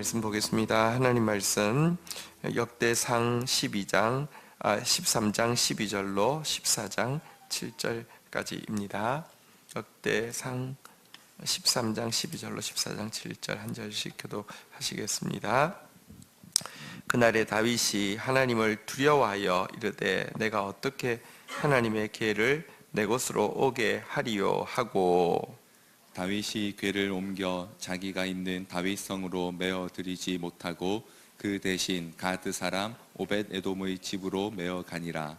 말씀 보겠습니다. 하나님 말씀 역대상 13장 12절로 14장 7절까지입니다. 역대상 13장 12절로 14장 7절 한 절씩 교독하시겠습니다. 그날에 다윗이 하나님을 두려워하여 이르되 내가 어떻게 하나님의 궤를 내 곳으로 오게 하리요 하고, 다윗이 궤를 옮겨 자기가 있는 다윗성으로 메어 드리지 못하고 그 대신 가드 사람 오벳에돔의 집으로 메어 가니라.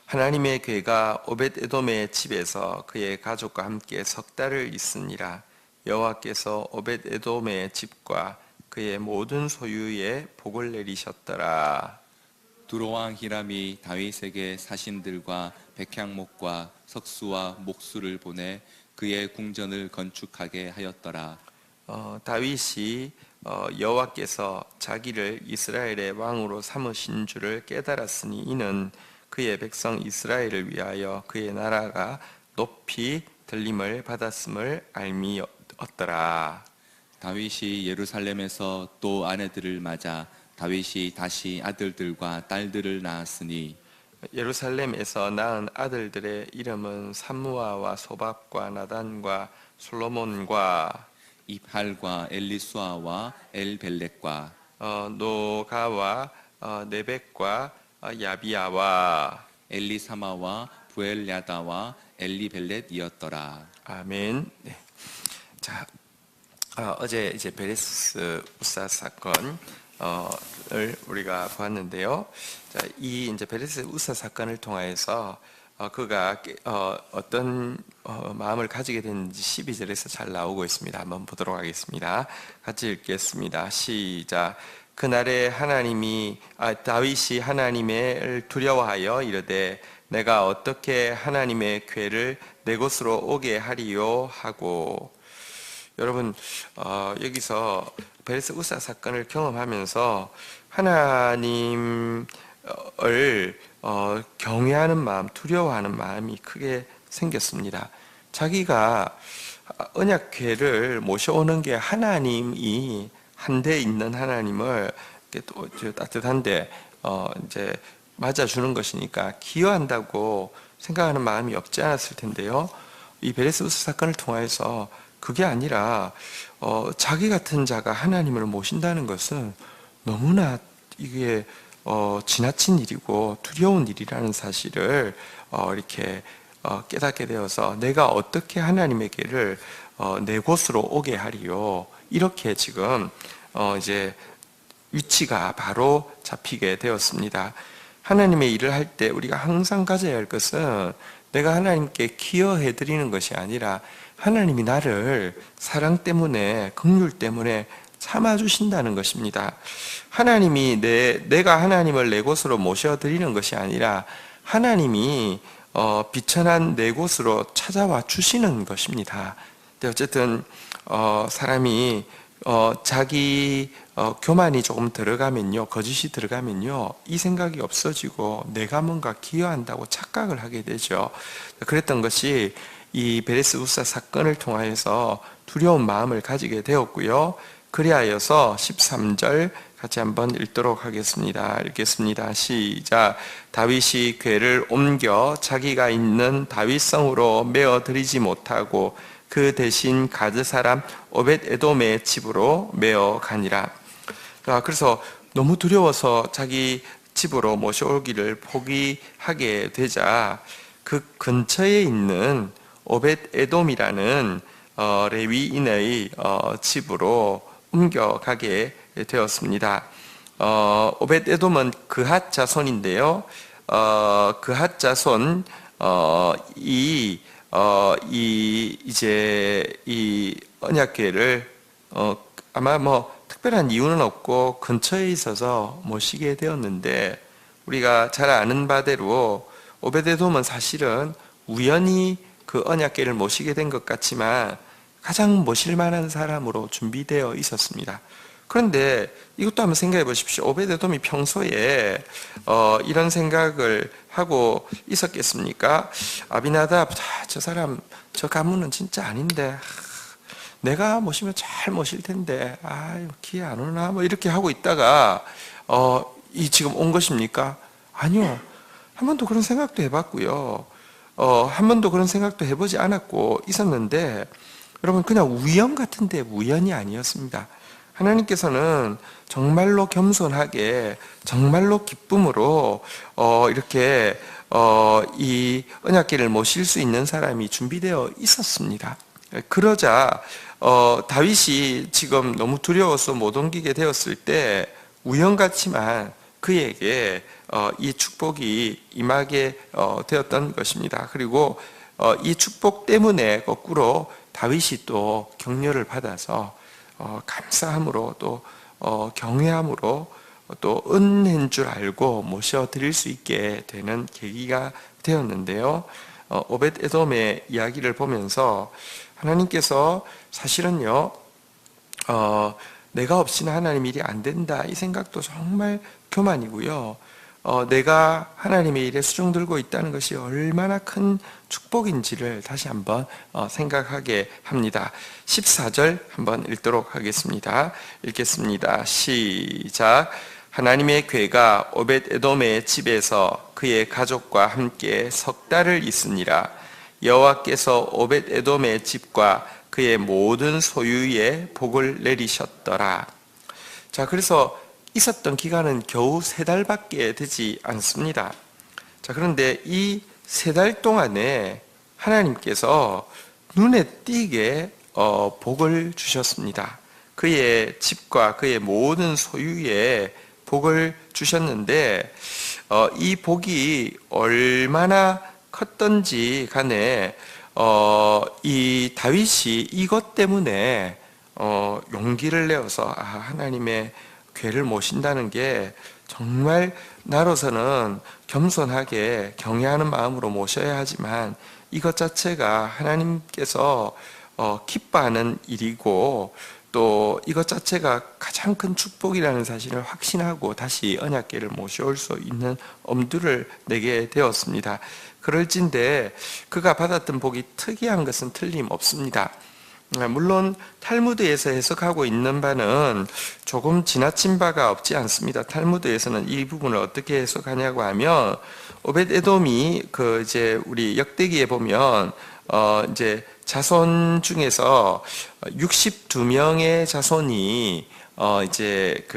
하나님의 궤가 오벳에돔의 집에서 그의 가족과 함께 석 달을 있으니라. 여호와께서 오벳에돔의 집과 그의 모든 소유에 복을 내리셨더라. 두로왕 히람이 다윗에게 사신들과 백향목과 석수와 목수를 보내 그의 궁전을 건축하게 하였더라. 다윗이 여호와께서 자기를 이스라엘의 왕으로 삼으신 줄을 깨달았으니 이는 그의 백성 이스라엘을 위하여 그의 나라가 높이 들림을 받았음을 알미었더라. 다윗이 예루살렘에서 또 아내들을 맞아 다윗이 다시 아들들과 딸들을 낳았으니 예루살렘에서 낳은 아들들의 이름은 삼무아와 소밥과 나단과 솔로몬과 입할과 엘리수아와 엘벨렉과 노가와 네벡과 야비야와 엘리사마와 부엘야다와 엘리벨렛이었더라. 아멘. 네. 자, 어제 이제 베레스 우사 사건을 우리가 보았는데요. 자, 이 이제 베레스 우사 사건을 통해서 그가 어떤 마음을 가지게 됐는지 12절에서 잘 나오고 있습니다. 한번 보도록 하겠습니다. 같이 읽겠습니다. 시작. 그날에 다윗이 하나님을 두려워하여 이르되 내가 어떻게 하나님의 궤를 내 곳으로 오게 하리요 하고. 여러분, 여기서 베레스 우사 사건을 경험하면서 하나님을 경외하는 마음, 두려워하는 마음이 크게 생겼습니다. 자기가 언약궤를 모셔오는 게 하나님이 한데 있는 하나님을 또 따뜻한데 이제 맞아주는 것이니까 기여한다고 생각하는 마음이 없지 않았을 텐데요. 이 베레스 우사 사건을 통해서 그게 아니라 자기 같은 자가 하나님을 모신다는 것은 너무나 이게 지나친 일이고 두려운 일이라는 사실을 이렇게 깨닫게 되어서 내가 어떻게 하나님의 궤를 내 곳으로 오게 하리요, 이렇게 지금 이제 위치가 바로 잡히게 되었습니다. 하나님의 일을 할 때 우리가 항상 가져야 할 것은 내가 하나님께 기여해 드리는 것이 아니라 하나님이 나를 사랑 때문에, 긍휼 때문에 참아주신다는 것입니다. 하나님이 내가 하나님을 내 곳으로 모셔드리는 것이 아니라 하나님이 비천한 내 곳으로 찾아와 주시는 것입니다. 근데 어쨌든 사람이 자기 교만이 조금 들어가면요, 거짓이 들어가면요, 이 생각이 없어지고 내가 뭔가 기여한다고 착각을 하게 되죠. 그랬던 것이 이 베레스 우사 사건을 통하여서 두려운 마음을 가지게 되었고요. 그리하여서 13절 같이 한번 읽도록 하겠습니다. 읽겠습니다. 시작. 다윗이 궤를 옮겨 자기가 있는 다윗성으로 메어 드리지 못하고 그 대신 가드 사람 오벳에돔의 집으로 메어 가니라. 그래서 너무 두려워서 자기 집으로 모셔오기를 포기하게 되자 그 근처에 있는 오벳에돔이라는 레위인의 집으로 옮겨가게 되었습니다. 오벳에돔은 그핫 자손인데요. 그핫 자손 이 언약궤를 아마 특별한 이유는 없고 근처에 있어서 모시게 되었는데, 우리가 잘 아는 바대로 오벳에돔은 사실은 우연히 그 언약궤를 모시게 된 것 같지만 가장 모실 만한 사람으로 준비되어 있었습니다. 그런데 이것도 한번 생각해 보십시오. 오벳에돔이 평소에 이런 생각을 하고 있었겠습니까? 아비나답, 저 사람 저 가문은 진짜 아닌데 내가 모시면 잘 모실 텐데 기회 안 오나 뭐 이렇게 하고 있다가 이 지금 온 것입니까? 아니요. 한 번도 그런 생각도 해봤고요. 한 번도 그런 생각도 해보지 않았고 있었는데 여러분 그냥 우연 같은데 우연이 아니었습니다. 하나님께서는 정말로 겸손하게 정말로 기쁨으로 이렇게 이 언약궤를 모실 수 있는 사람이 준비되어 있었습니다. 그러자 다윗이 지금 너무 두려워서 못 옮기게 되었을 때 우연 같지만 그에게 이 축복이 임하게 되었던 것입니다. 그리고 이 축복 때문에 거꾸로 다윗이 또 격려를 받아서 감사함으로 또 경외함으로 또 은혜인 줄 알고 모셔드릴 수 있게 되는 계기가 되었는데요. 오벳 에돔의 이야기를 보면서 하나님께서 사실은요 내가 없이는 하나님 일이 안 된다 이 생각도 정말 교만이고요. 내가 하나님의 일에 수종 들고 있다는 것이 얼마나 큰 축복인지를 다시 한번 생각하게 합니다. 14절 한번 읽도록 하겠습니다. 읽겠습니다. 시작. 하나님의 궤가 오벳 에돔의 집에서 그의 가족과 함께 석 달을 있으니라. 여호와께서 오벳 에돔의 집과 그의 모든 소유에 복을 내리셨더라. 자, 그래서 있었던 기간은 겨우 3달밖에 되지 않습니다. 자, 그런데 이 3달 동안에 하나님께서 눈에 띄게 복을 주셨습니다. 그의 집과 그의 모든 소유에 복을 주셨는데 이 복이 얼마나 컸던지 간에 이 다윗이 이것 때문에 용기를 내어서 하나님의 궤를 모신다는 게 정말 나로서는 겸손하게 경외하는 마음으로 모셔야 하지만 이것 자체가 하나님께서 기뻐하는 일이고 또 이것 자체가 가장 큰 축복이라는 사실을 확신하고 다시 언약궤를 모셔올 수 있는 엄두를 내게 되었습니다. 그럴진데 그가 받았던 복이 특이한 것은 틀림없습니다. 물론 탈무드에서 해석하고 있는 바는 조금 지나친 바가 없지 않습니다. 탈무드에서는 이 부분을 어떻게 해석하냐고 하면 오벳 에돔이 이제 우리 역대기에 보면 이제 자손 중에서 62명의 자손이 이제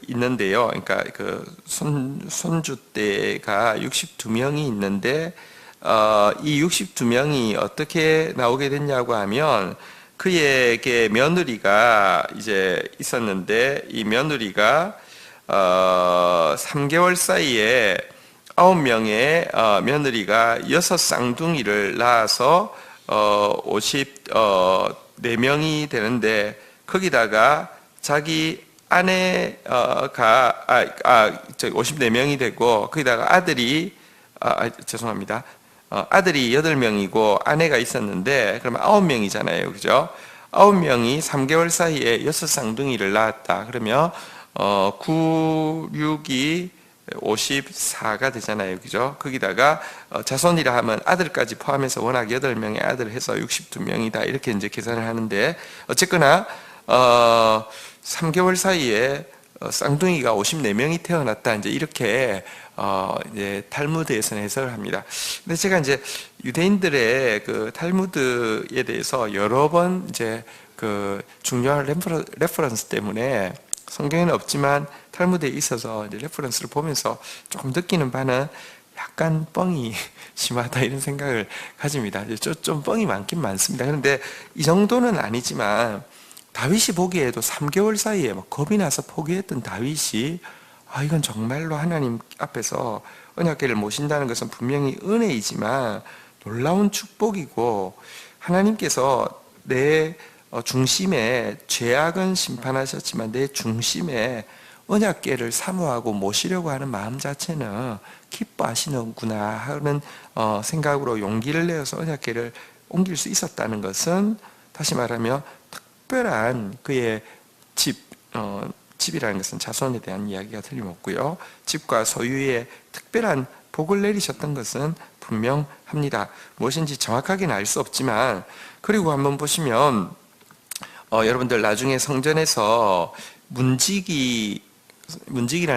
있는데요. 그러니까 손주 때가 62명이 있는데 이 62명이 어떻게 나오게 됐냐고 하면 그에게 며느리가 이제 있었는데 이 며느리가 3개월 사이에 9명의 며느리가 6쌍둥이를 낳아서 54명이 되는데 거기다가 자기 아내가 54명이 되고 거기다가 아들이 죄송합니다. 아들이 8명이고 아내가 있었는데 그러면 9명이잖아요. 그죠? 9명이 3개월 사이에 6쌍둥이를 낳았다. 그러면 9, 6이 54가 되잖아요. 그죠? 거기다가 자손이라 하면 아들까지 포함해서 워낙 8명의 아들을 해서 62명이다. 이렇게 이제 계산을 하는데 어쨌거나 3개월 사이에 쌍둥이가 54명이 태어났다. 이제 이렇게 이제 탈무드에서는 해석을 합니다. 근데 제가 이제 유대인들의 탈무드에 대해서 여러 번 이제 중요한 레퍼런스 때문에 성경에는 없지만 탈무드에 있어서 이제 레퍼런스를 보면서 조금 느끼는 바는 약간 뻥이 심하다 이런 생각을 가집니다. 좀 뻥이 많긴 많습니다. 그런데 이 정도는 아니지만 다윗이 보기에도 3개월 사이에 막 겁이 나서 포기했던 다윗이 이건 정말로 하나님 앞에서 언약궤를 모신다는 것은 분명히 은혜이지만 놀라운 축복이고 하나님께서 내 중심에 죄악은 심판하셨지만 내 중심에 언약궤를 사모하고 모시려고 하는 마음 자체는 기뻐하시는구나 하는 생각으로 용기를 내어서 언약궤를 옮길 수 있었다는 것은 다시 말하면 특별한 그의 집이라는 것은 자손에 대한 이야기가 틀림없고요. 집과 소유에 특별한 복을 내리셨던 것은 분명합니다. 무엇인지 정확하게는 알 수 없지만 그리고 한번 보시면 여러분들 나중에 성전에서 문지기라는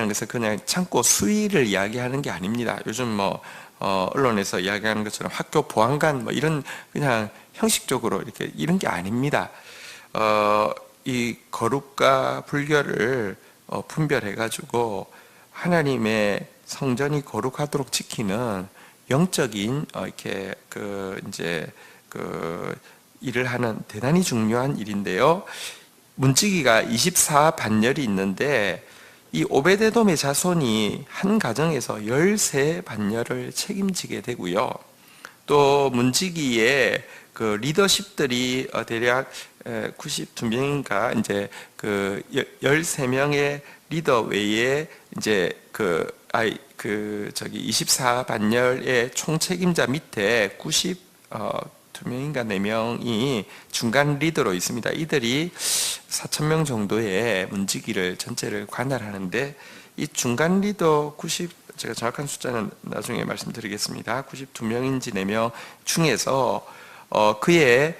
것은 그냥 창고 수위를 이야기하는 게 아닙니다. 요즘 언론에서 이야기하는 것처럼 학교 보안관 이런 그냥 형식적으로 이렇게 이런 게 아닙니다. 이 거룩과 불결을 분별해가지고 하나님의 성전이 거룩하도록 지키는 영적인 이렇게 일을 하는 대단히 중요한 일인데요. 문지기가 24반열이 있는데 이 오베데돔의 자손이 한 가정에서 13반열을 책임지게 되고요. 또 문지기의 그 리더십들이 대략 92명인가 이제 13명의 리더 외에 이제 24반열의 총책임자 밑에 92명인가 4명이 중간 리더로 있습니다. 이들이 4,000명 정도의 문지기를 전체를 관할하는데 이 중간 리더 제가 정확한 숫자는 나중에 말씀드리겠습니다. 92명인지 4명 중에서 그의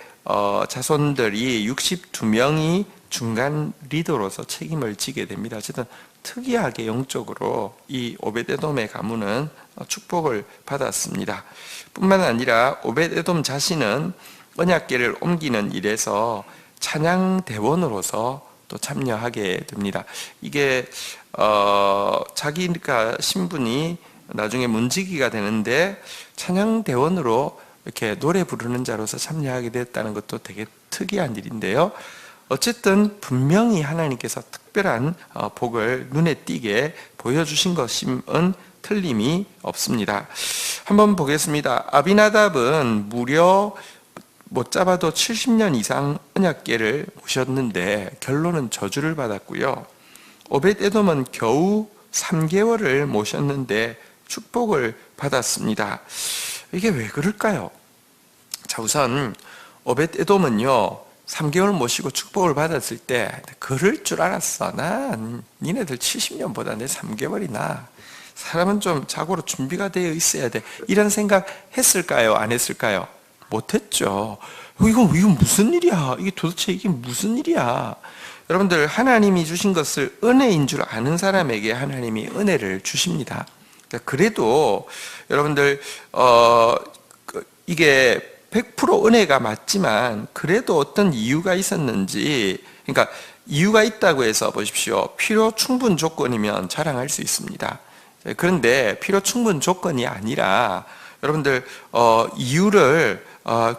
자손들이 62명이 중간 리더로서 책임을 지게 됩니다. 어쨌든 특이하게 영적으로 이 오벳에돔의 가문은 축복을 받았습니다. 뿐만 아니라 오벳에돔 자신은 언약궤를 옮기는 일에서 찬양 대원으로서 또 참여하게 됩니다. 이게 자기가 신분이 나중에 문지기가 되는데 찬양 대원으로 이렇게 노래 부르는 자로서 참여하게 됐다는 것도 되게 특이한 일인데요. 어쨌든 분명히 하나님께서 특별한 복을 눈에 띄게 보여주신 것임은 틀림이 없습니다. 한번 보겠습니다. 아비나답은 무려 못 잡아도 70년 이상 언약궤를 모셨는데 결론은 저주를 받았고요. 오벳에돔은 겨우 3개월을 모셨는데 축복을 받았습니다. 이게 왜 그럴까요? 자, 우선 오벳에돔은요 3개월 모시고 축복을 받았을 때 그럴 줄 알았어. 난 니네들 70년보다 내 3개월이 나. 사람은 좀 자고로 준비가 되어 있어야 돼. 이런 생각 했을까요? 안 했을까요? 못했죠. 이건 무슨 일이야? 이게 무슨 일이야? 여러분들, 하나님이 주신 것을 은혜인 줄 아는 사람에게 하나님이 은혜를 주십니다. 그래도 여러분들 이게 100% 은혜가 맞지만 그래도 어떤 이유가 있었는지, 그러니까 이유가 있다고 해서 보십시오. 필요 충분 조건이면 자랑할 수 있습니다. 그런데 필요 충분 조건이 아니라 여러분들 이유를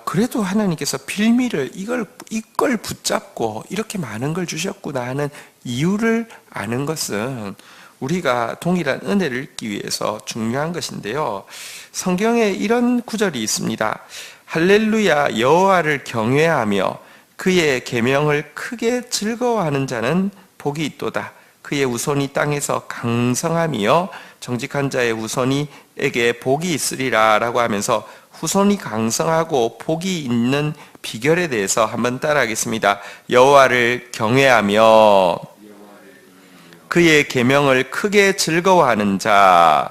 그래도 하나님께서 빌미를 이걸 붙잡고 이렇게 많은 걸 주셨구나 하는 이유를 아는 것은 우리가 동일한 은혜를 얻기 위해서 중요한 것인데요. 성경에 이런 구절이 있습니다. 할렐루야, 여호와를 경외하며 그의 계명을 크게 즐거워하는 자는 복이 있도다. 그의 후손이 땅에서 강성하며 정직한 자의 후손이에게 복이 있으리라 라고 하면서 후손이 강성하고 복이 있는 비결에 대해서 한번 따라하겠습니다. 여호와를 경외하며 그의 계명을 크게 즐거워하는 자.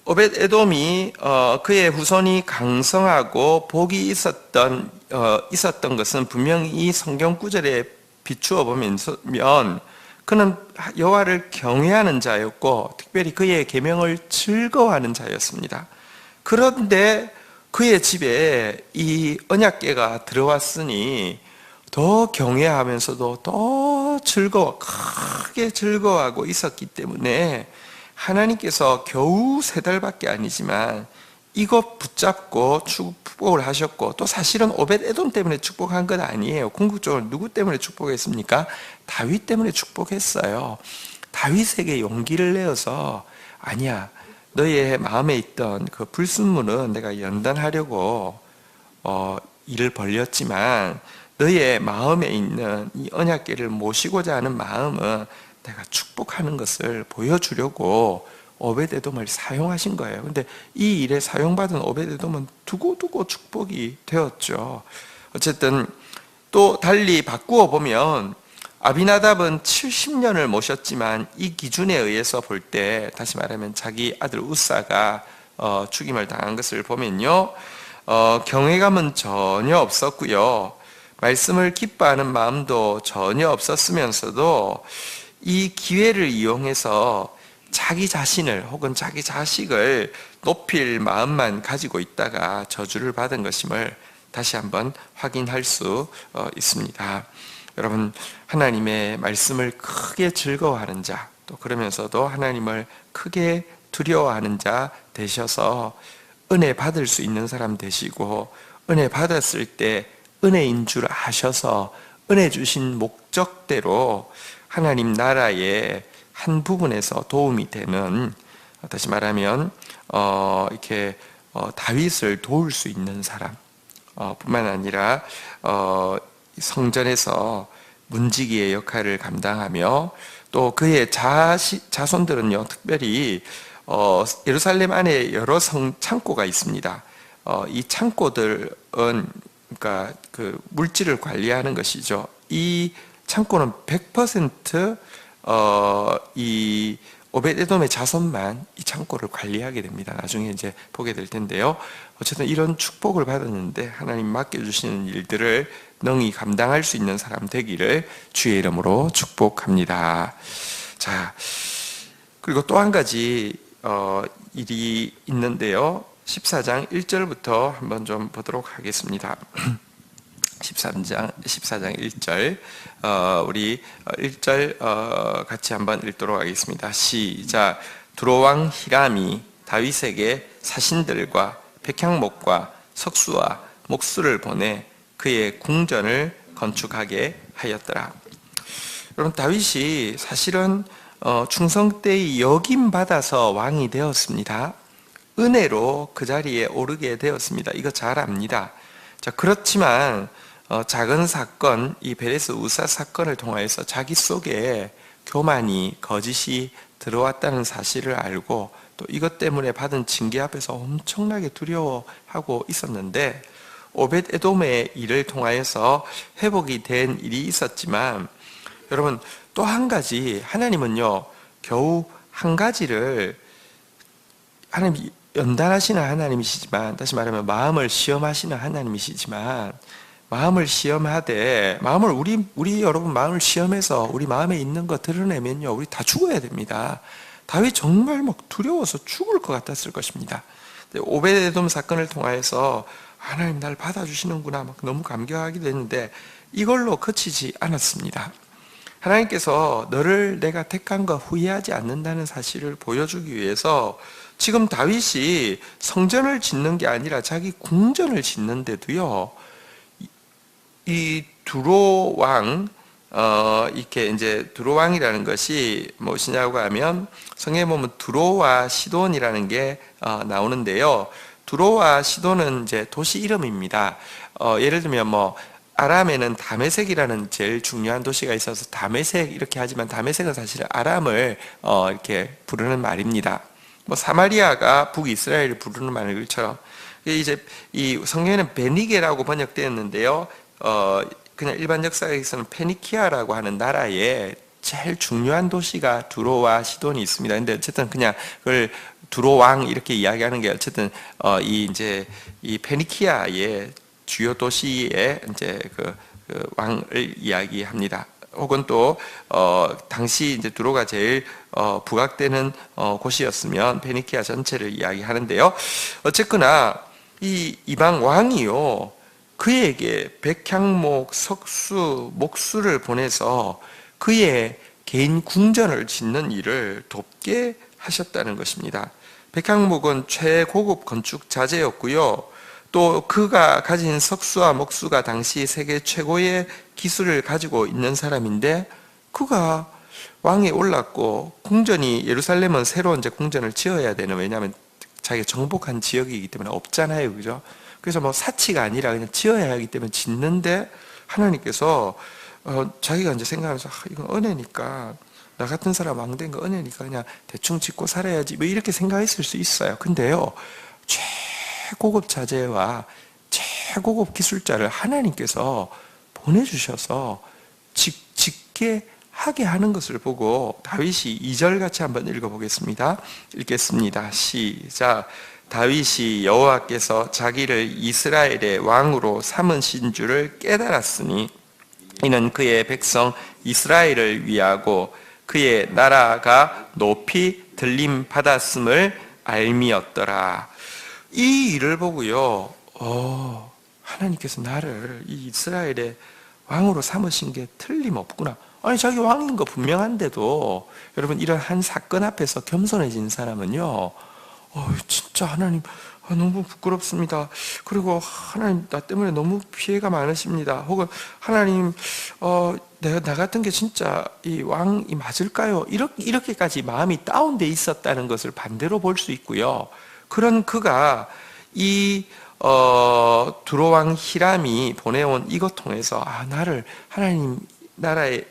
오벳에돔이 그의 후손이 강성하고 복이 있었던 것은 분명히 이 성경 구절에 비추어 보면 그는 여호와를 경외하는 자였고 특별히 그의 계명을 즐거워하는 자였습니다. 그런데 그의 집에 이 언약궤가 들어왔으니 더 경외하면서도 더 크게 즐거워하고 있었기 때문에 하나님께서 겨우 3달밖에 아니지만 이것 붙잡고 축복을 하셨고, 또 사실은 오벳에돔 때문에 축복한 건 아니에요. 궁극적으로 누구 때문에 축복했습니까? 다윗 때문에 축복했어요. 다윗에게 용기를 내어서 아니야, 너의 마음에 있던 그 불순물은 내가 연단하려고 일을 벌였지만 너의 마음에 있는 이 언약궤를 모시고자 하는 마음은 내가 축복하는 것을 보여주려고 오벳에돔을 사용하신 거예요. 근데 이 일에 사용받은 오벳에돔은 두고두고 축복이 되었죠. 어쨌든 또 달리 바꾸어 보면 아비나답은 70년을 모셨지만 이 기준에 의해서 볼 때, 다시 말하면 자기 아들 우사가 죽임을 당한 것을 보면요, 경외감은 전혀 없었고요. 말씀을 기뻐하는 마음도 전혀 없었으면서도 이 기회를 이용해서 자기 자신을 혹은 자기 자식을 높일 마음만 가지고 있다가 저주를 받은 것임을 다시 한번 확인할 수 있습니다. 여러분, 하나님의 말씀을 크게 즐거워하는 자, 또 그러면서도 하나님을 크게 두려워하는 자 되셔서 은혜 받을 수 있는 사람 되시고, 은혜 받았을 때 은혜인 줄 아셔서 은혜 주신 목적대로 하나님 나라의 한 부분에서 도움이 되는, 다시 말하면 이렇게 다윗을 도울 수 있는 사람 뿐만 아니라 성전에서 문지기의 역할을 감당하며, 또 그의 자손들은요, 특별히 예루살렘 안에 여러 창고가 있습니다. 이 창고들은 그러니까 그 물질을 관리하는 것이죠. 이 창고는 100% 이 오벳에돔의 자손만 이 창고를 관리하게 됩니다. 나중에 이제 보게 될 텐데요. 어쨌든 이런 축복을 받았는데 하나님 맡겨주시는 일들을 능히 감당할 수 있는 사람 되기를 주의 이름으로 축복합니다. 자, 그리고 또 한 가지 일이 있는데요. 14장 1절부터 한번 좀 보도록 하겠습니다. 14장 1절, 우리 1절 같이 한번 읽도록 하겠습니다. 시작. 두로왕 히람이 다윗에게 사신들과 백향목과 석수와 목수를 보내 그의 궁전을 건축하게 하였더라. 여러분, 다윗이 사실은 충성 때의 역임 받아서 왕이 되었습니다. 은혜로 그 자리에 오르게 되었습니다. 이거 잘 압니다. 자, 그렇지만 작은 사건, 이 베레스 우사 사건을 통하여서 자기 속에 교만이, 거짓이 들어왔다는 사실을 알고, 또 이것 때문에 받은 징계 앞에서 엄청나게 두려워하고 있었는데, 오벳 에돔의 일을 통하여서 회복이 된 일이 있었지만, 여러분, 또 한 가지, 하나님은요 겨우 한 가지를, 하나님 연단하시는 하나님이시지만, 다시 말하면 마음을 시험하시는 하나님이시지만, 마음을 시험하되, 우리 여러분 마음을 시험해서 우리 마음에 있는 거 드러내면요, 우리 다 죽어야 됩니다. 다윗 정말 막 두려워서 죽을 것 같았을 것입니다. 오벳에돔 사건을 통하여서 하나님 날 받아주시는구나, 막 너무 감격하게 됐는데, 이걸로 그치지 않았습니다. 하나님께서 너를 내가 택한 거 후회하지 않는다는 사실을 보여주기 위해서 지금 다윗이 성전을 짓는 게 아니라 자기 궁전을 짓는데도요, 이 두로왕, 이렇게 이제 두로왕이라는 것이 무엇이냐고 하면, 성경에 보면 두로와 시돈이라는 게 나오는데요. 두로와 시돈은 이제 도시 이름입니다. 예를 들면 뭐 아람에는 다메섹이라는 제일 중요한 도시가 있어서 다메섹 이렇게 하지만, 다메섹은 사실 아람을 이렇게 부르는 말입니다. 뭐 사마리아가 북이스라엘을 부르는 말처럼, 이제 이 성경에는 베니게라고 번역되었는데요. 그냥 일반 역사에서는 페니키아라고 하는 나라에 제일 중요한 도시가 두로와 시돈이 있습니다. 근데 어쨌든 그냥 그걸 두로왕 이렇게 이야기하는 게, 어쨌든 이 페니키아의 주요 도시의 이제 그 왕을 이야기합니다. 혹은 또 당시 이제 두로가 제일 부각되는 곳이었으면 페니키아 전체를 이야기하는데요. 어쨌거나 이 이방 왕이요, 그에게 백향목, 석수, 목수를 보내서 그의 개인 궁전을 짓는 일을 돕게 하셨다는 것입니다. 백향목은 최고급 건축 자재였고요. 또 그가 가진 석수와 목수가 당시 세계 최고의 기술을 가지고 있는 사람인데, 그가 왕에 올랐고, 궁전이, 예루살렘은 새로 이제 궁전을 지어야 되는, 왜냐하면 자기가 정복한 지역이기 때문에 없잖아요, 그죠? 그래서 뭐 사치가 아니라 그냥 지어야 하기 때문에 짓는데, 하나님께서 자기가 이제 생각하면서, 이건 은혜니까, 나 같은 사람 왕 된 거 은혜니까 그냥 대충 짓고 살아야지, 뭐 이렇게 생각했을 수 있어요. 근데요, 최고급 자재와 최고급 기술자를 하나님께서 보내주셔서 짓게 하게 하는 것을 보고 다윗이 2절 같이 한번 읽어보겠습니다. 읽겠습니다. 시작. 다윗이 여호와께서 자기를 이스라엘의 왕으로 삼으신 줄을 깨달았으니 이는 그의 백성 이스라엘을 위하고 그의 나라가 높이 들림 받았음을 알미었더라. 이 일을 보고요, 하나님께서 나를 이 이스라엘의 왕으로 삼으신 게 틀림없구나. 아니, 자기 왕인 거 분명한데도, 여러분, 이런 한 사건 앞에서 겸손해진 사람은요, 진짜 하나님, 너무 부끄럽습니다. 그리고 하나님, 나 때문에 너무 피해가 많으십니다. 혹은 하나님, 나 같은 게 진짜 이 왕이 맞을까요? 이렇게까지 마음이 다운돼 있었다는 것을 반대로 볼 수 있고요. 그런 그가 이 두로왕 히람이 보내온 이것 통해서 나를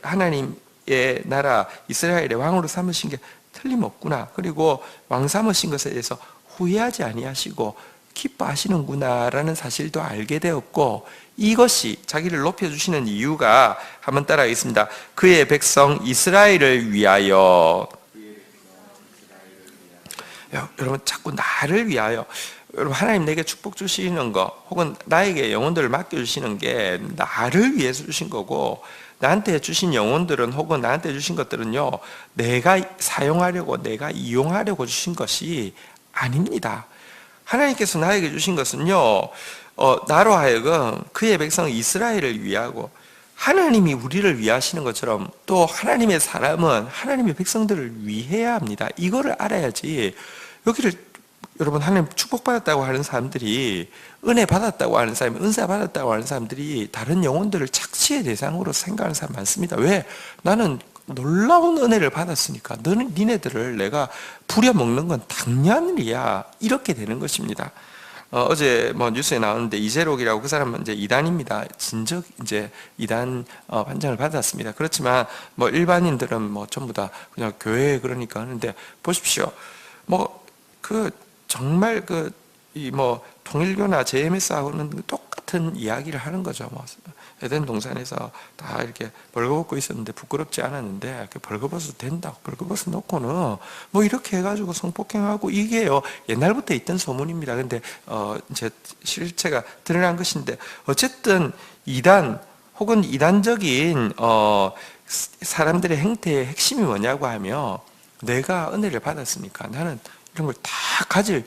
하나님의 나라 이스라엘의 왕으로 삼으신 게 틀림없구나. 그리고 왕 삼으신 것에 대해서 후회하지 아니하시고 기뻐하시는구나라는 사실도 알게 되었고, 이것이 자기를 높여주시는 이유가 한번 따라하겠습니다. 그의 백성 이스라엘을 위하여. 여러분, 자꾸 나를 위하여. 여러분, 하나님 내게 축복 주시는 거, 혹은 나에게 영혼들을 맡겨주시는 게 나를 위해서 주신 거고, 나한테 주신 영혼들은, 혹은 나한테 주신 것들은요, 내가 사용하려고, 내가 이용하려고 주신 것이 아닙니다. 하나님께서 나에게 주신 것은요, 나로 하여금 그의 백성 이스라엘을 위하고, 하나님이 우리를 위하시는 것처럼 또 하나님의 사람은 하나님의 백성들을 위해야 합니다. 이거를 알아야지. 여기를 여러분, 하나님 축복받았다고 하는 사람들이, 은혜 받았다고 하는 사람이, 은사 받았다고 하는 사람들이 다른 영혼들을 착취의 대상으로 생각하는 사람 많습니다. 왜? 나는 놀라운 은혜를 받았으니까 니네들을 내가 부려먹는 건 당연이야. 이렇게 되는 것입니다. 어제 뉴스에 나왔는데 이재록이라고, 그 사람은 이제 이단입니다. 진즉 이제 이단 판정을 받았습니다. 그렇지만 일반인들은 전부 다 그냥 교회 그러니까 하는데, 보십시오. 정말 통일교나 JMS하고는 똑같은 이야기를 하는 거죠. 에덴 동산에서 다 이렇게 벌거벗고 있었는데 부끄럽지 않았는데, 벌거벗어도 된다고 벌거벗어 놓고는 이렇게 해가지고 성폭행하고, 이게요 옛날부터 있던 소문입니다. 근데 이제 실체가 드러난 것인데, 어쨌든 이단 혹은 이단적인 사람들의 행태의 핵심이 뭐냐고 하면, 내가 은혜를 받았으니까 나는 이런 걸 다 가질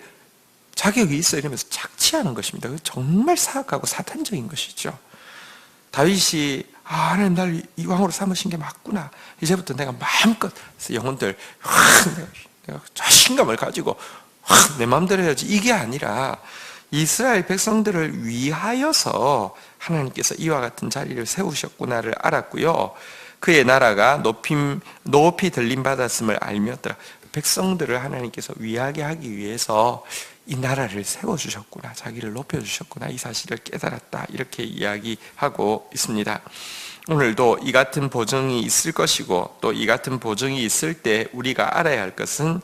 자격이 있어, 이러면서 착취하는 것입니다. 정말 사악하고 사탄적인 것이죠. 다윗이 하나님 나를 이 왕으로 삼으신 게 맞구나. 이제부터 내가 마음껏 영혼들 내가 자신감을 가지고 내 마음대로 해야지. 이게 아니라 이스라엘 백성들을 위하여서 하나님께서 이와 같은 자리를 세우셨구나를 알았고요. 그의 나라가 높이 들림 받았음을 알미었더라. 백성들을 하나님께서 위하게 하기 위해서 이 나라를 세워주셨구나, 자기를 높여주셨구나, 이 사실을 깨달았다, 이렇게 이야기하고 있습니다. 오늘도 이 같은 보증이 있을 것이고, 또 이 같은 보증이 있을 때 우리가 알아야 할 것은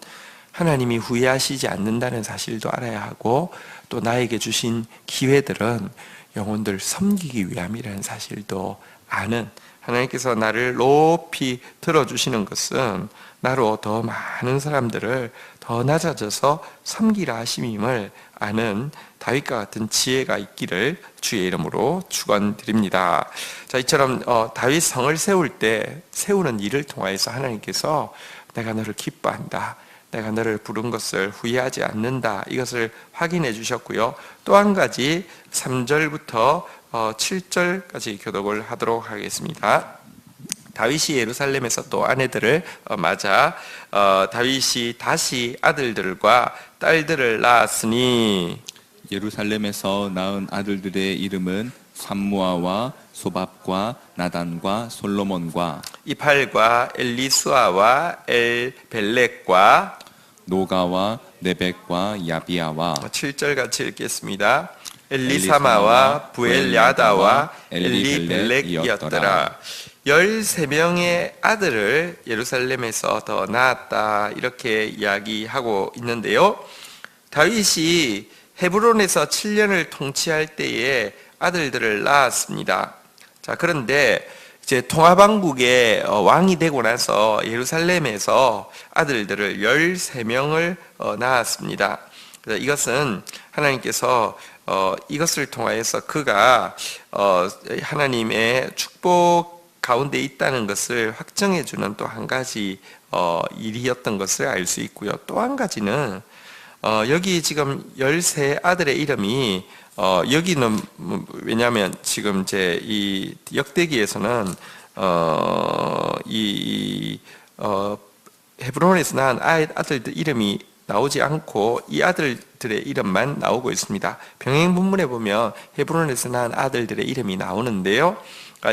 하나님이 후회하시지 않는다는 사실도 알아야 하고, 또 나에게 주신 기회들은 영혼들 섬기기 위함이라는 사실도 아는, 하나님께서 나를 높이 들어주시는 것은 나로 더 많은 사람들을 더 낮아져서 섬기라 하심임을 아는 다윗과 같은 지혜가 있기를 주의 이름으로 축원드립니다. 자, 이처럼 다윗 성을 세울 때 세우는 일을 통하여서 하나님께서 내가 너를 기뻐한다, 내가 너를 부른 것을 후회하지 않는다, 이것을 확인해 주셨고요. 또 한 가지 3절부터 7절까지 교독을 하도록 하겠습니다. 다윗이 예루살렘에서 또 아내들을 맞아 다윗이 다시 아들들과 딸들을 낳았으니, 예루살렘에서 낳은 아들들의 이름은 삼무아와 소밥과 나단과 솔로몬과 이팔과 엘리수아와 엘벨렉과 노가와 네벡과 야비아와 7절 같이 읽겠습니다. 엘리사마와 부엘야다와 엘리벨렉이었더라. 13명의 아들을 예루살렘에서 더 낳았다, 이렇게 이야기하고 있는데요. 다윗이 헤브론에서 7년을 통치할 때에 아들들을 낳았습니다. 자, 그런데 이제 통합왕국의 왕이 되고 나서 예루살렘에서 아들들을 13명을 낳았습니다. 그래서 이것은 하나님께서 이것을 통하여서 그가 하나님의 축복 가운데 있다는 것을 확정해 주는 또 한 가지 일이었던 것을 알 수 있고요. 또 한 가지는 여기 지금 13 아들의 이름이 여기는 왜냐하면 지금 제 이 역대기에서는 헤브론에서 낳은 아들들 이름이 나오지 않고 이 아들들의 이름만 나오고 있습니다. 병행 본문에 보면 헤브론에서 낳은 아들들의 이름이 나오는데요.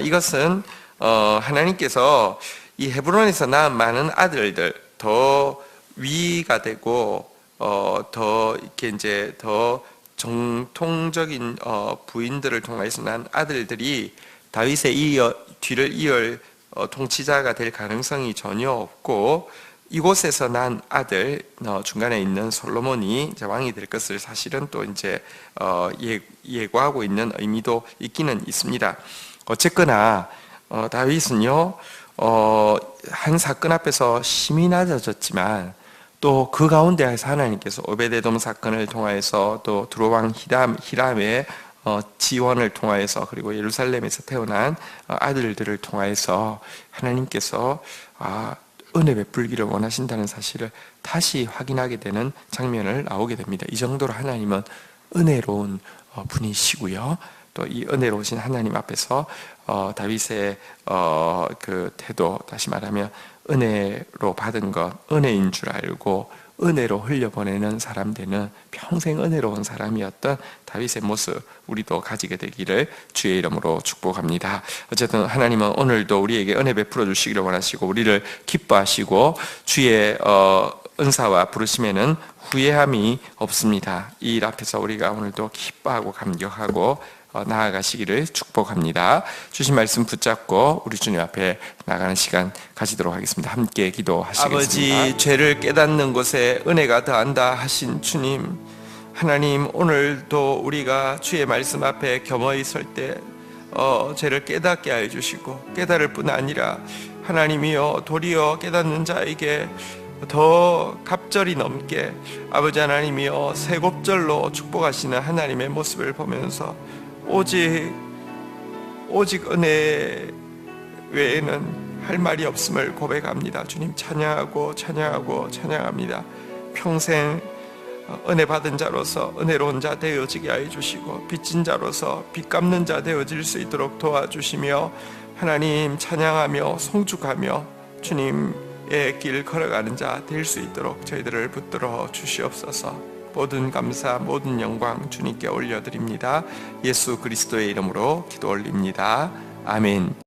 이것은 하나님께서 이 헤브론에서 낳은 많은 아들들 더 위가 되고 더 이렇게 이제 더 정통적인 부인들을 통해서 난 아들들이 다윗의 뒤를 이을 통치자가 될 가능성이 전혀 없고 이곳에서 난 아들 중간에 있는 솔로몬이 이제 왕이 될 것을 사실은 또 이제 예고하고 있는 의미도 있기는 있습니다. 어쨌거나 다윗은요 한 사건 앞에서 심히 낮아졌지만 또 그 가운데에서 하나님께서 오베데돔 사건을 통하여서 또 두로왕 히람의 지원을 통하여서 그리고 예루살렘에서 태어난 아들들을 통하여서 하나님께서 은혜 베풀기를 원하신다는 사실을 다시 확인하게 되는 장면을 나오게 됩니다. 이 정도로 하나님은 은혜로운 분이시고요. 또 이 은혜로우신 하나님 앞에서 다윗의 그 태도, 다시 말하면 은혜로 받은 것, 은혜인 줄 알고 은혜로 흘려보내는 사람 되는 평생 은혜로운 사람이었던 다윗의 모습 우리도 가지게 되기를 주의 이름으로 축복합니다. 어쨌든 하나님은 오늘도 우리에게 은혜 베풀어 주시기를 원하시고 우리를 기뻐하시고 주의 은사와 부르심에는 후회함이 없습니다. 이 일 앞에서 우리가 오늘도 기뻐하고 감격하고 나아가시기를 축복합니다. 주신 말씀 붙잡고 우리 주님 앞에 나가는 시간 가지도록 하겠습니다. 함께 기도하시겠습니다. 아버지, 죄를 깨닫는 곳에 은혜가 더한다 하신 주님, 하나님 오늘도 우리가 주의 말씀 앞에 겸허히 설 때 죄를 깨닫게 하여 주시고 깨달을 뿐 아니라 하나님이여 도리어 깨닫는 자에게 더 갑절이 넘게 아버지 하나님이여 세곱절로 축복하시는 하나님의 모습을 보면서 오직 은혜 외에는 할 말이 없음을 고백합니다. 주님 찬양하고 찬양합니다. 평생 은혜 받은 자로서 은혜로운 자 되어지게 하여 주시고 빚진 자로서 빚 갚는 자 되어질 수 있도록 도와주시며 하나님 찬양하며 송축하며 주님의 길 걸어가는 자 될 수 있도록 저희들을 붙들어 주시옵소서. 모든 감사, 모든 영광 주님께 올려드립니다. 예수 그리스도의 이름으로 기도 올립니다. 아멘.